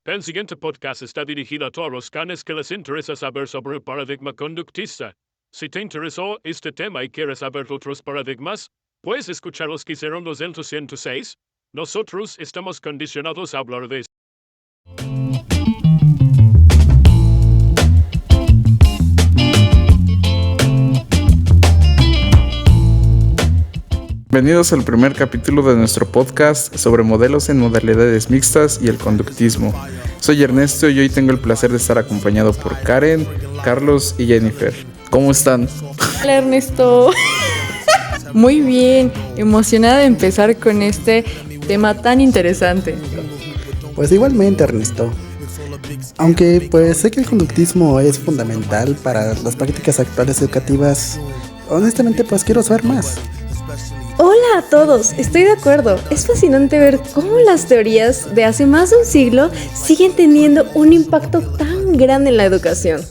El siguiente podcast está dirigido a todos los canes que les interesa saber sobre el paradigma conductista. Si te interesó este tema y quieres saber otros paradigmas, puedes escuchar los que hicieron los del 206. Nosotros estamos condicionados a hablar de esto. Bienvenidos al primer capítulo de nuestro podcast sobre modelos en modalidades mixtas y el conductismo. Soy Ernesto y hoy tengo el placer de estar acompañado por Karen, Carlos y Jennifer. ¿Cómo están? Hola Ernesto. Muy bien, emocionada de empezar con este tema tan interesante. Pues igualmente, Ernesto. Aunque pues sé que el conductismo es fundamental para las prácticas actuales educativas, honestamente pues quiero saber más. Hola a todos, estoy de acuerdo. Es fascinante ver cómo las teorías de hace más de un siglo siguen teniendo un impacto tan grande en la educación.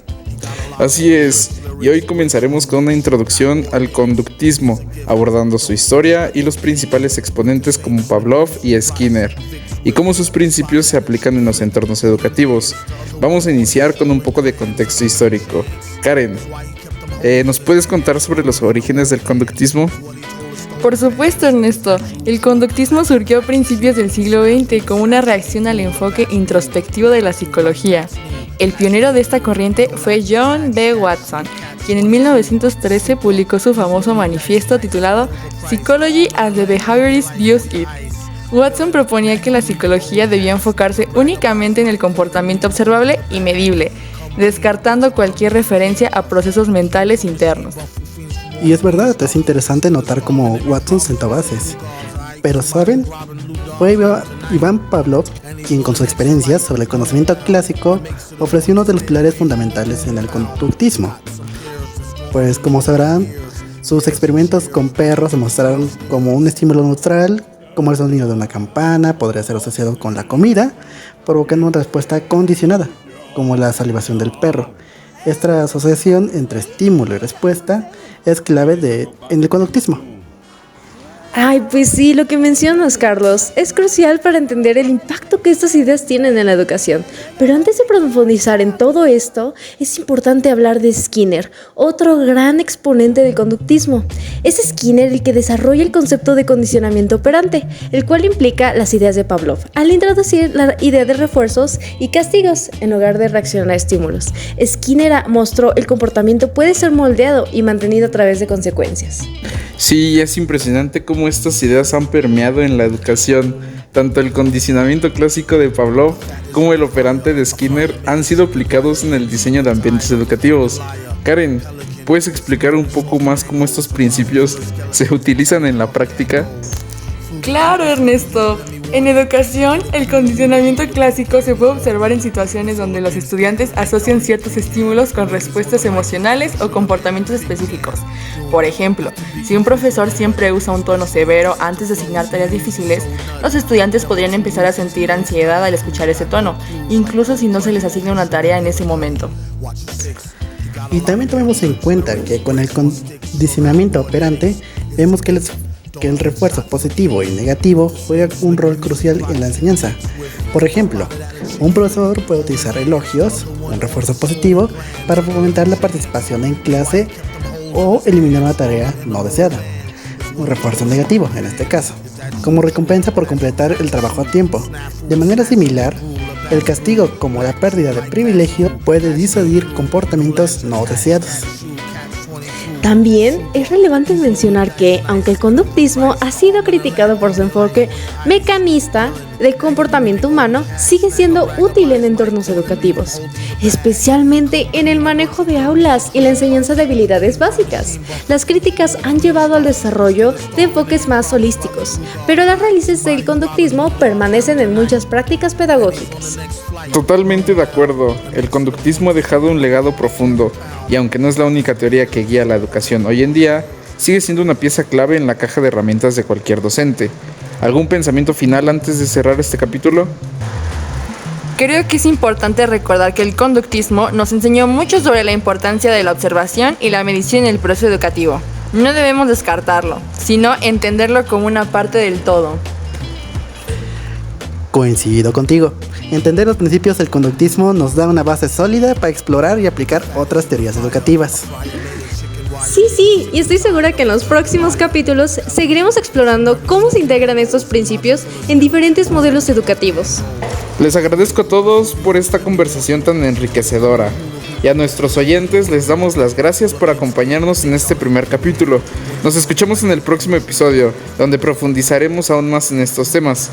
Así es, y hoy comenzaremos con una introducción al conductismo, abordando su historia y los principales exponentes como Pavlov y Skinner, y cómo sus principios se aplican en los entornos educativos. Vamos a iniciar con un poco de contexto histórico. Karen, ¿nos puedes contar sobre los orígenes del conductismo? Por supuesto, Ernesto, el conductismo surgió a principios del siglo XX como una reacción al enfoque introspectivo de la psicología. El pionero de esta corriente fue John B. Watson, quien en 1913 publicó su famoso manifiesto titulado Psychology as the Behaviorist Views It. Watson proponía que la psicología debía enfocarse únicamente en el comportamiento observable y medible, descartando cualquier referencia a procesos mentales internos. Y es verdad, es interesante notar cómo Watson sentó bases. Pero ¿saben? Fue Iván Pavlov quien con su experiencia sobre el conocimiento clásico ofreció uno de los pilares fundamentales en el conductismo. Pues como sabrán, sus experimentos con perros se mostraron como un estímulo neutral, como el sonido de una campana podría ser asociado con la comida, provocando una respuesta condicionada, como la salivación del perro. Esta asociación entre estímulo y respuesta es clave en el conductismo. Ay, pues sí, lo que mencionas, Carlos, es crucial para entender el impacto que estas ideas tienen en la educación. Pero antes de profundizar en todo esto, es importante hablar de Skinner, otro gran exponente del conductismo. Es Skinner el que desarrolla el concepto de condicionamiento operante, el cual implica las ideas de Pavlov, al introducir la idea de refuerzos y castigos en lugar de reaccionar a estímulos. Skinner mostró el comportamiento puede ser moldeado y mantenido a través de consecuencias. Sí, es impresionante cómo estas ideas han permeado en la educación. Tanto el condicionamiento clásico de Pavlov como el operante de Skinner han sido aplicados en el diseño de ambientes educativos. Karen, ¿puedes explicar un poco más cómo estos principios se utilizan en la práctica? Claro, Ernesto. En educación, el condicionamiento clásico se puede observar en situaciones donde los estudiantes asocian ciertos estímulos con respuestas emocionales o comportamientos específicos. Por ejemplo, si un profesor siempre usa un tono severo antes de asignar tareas difíciles, los estudiantes podrían empezar a sentir ansiedad al escuchar ese tono, incluso si no se les asigna una tarea en ese momento. Y también tomemos en cuenta que con el condicionamiento operante vemos que el refuerzo positivo y negativo juega un rol crucial en la enseñanza. Por ejemplo, un profesor puede utilizar elogios, un refuerzo positivo, para fomentar la participación en clase o eliminar una tarea no deseada, un refuerzo negativo en este caso, como recompensa por completar el trabajo a tiempo. De manera similar, el castigo, como la pérdida de privilegio, puede disuadir comportamientos no deseados. También es relevante mencionar que, aunque el conductismo ha sido criticado por su enfoque mecanista del comportamiento humano, sigue siendo útil en entornos educativos, especialmente en el manejo de aulas y la enseñanza de habilidades básicas. Las críticas han llevado al desarrollo de enfoques más holísticos, pero las raíces del conductismo permanecen en muchas prácticas pedagógicas. Totalmente de acuerdo, el conductismo ha dejado un legado profundo, y aunque no es la única teoría que guía la educación hoy en día, sigue siendo una pieza clave en la caja de herramientas de cualquier docente. ¿Algún pensamiento final antes de cerrar este capítulo? Creo que es importante recordar que el conductismo nos enseñó mucho sobre la importancia de la observación y la medición en el proceso educativo. No debemos descartarlo, sino entenderlo como una parte del todo. Coincido contigo. Entender los principios del conductismo nos da una base sólida para explorar y aplicar otras teorías educativas. Sí, y estoy segura que en los próximos capítulos seguiremos explorando cómo se integran estos principios en diferentes modelos educativos. Les agradezco a todos por esta conversación tan enriquecedora. Y a nuestros oyentes les damos las gracias por acompañarnos en este primer capítulo. Nos escuchamos en el próximo episodio, donde profundizaremos aún más en estos temas.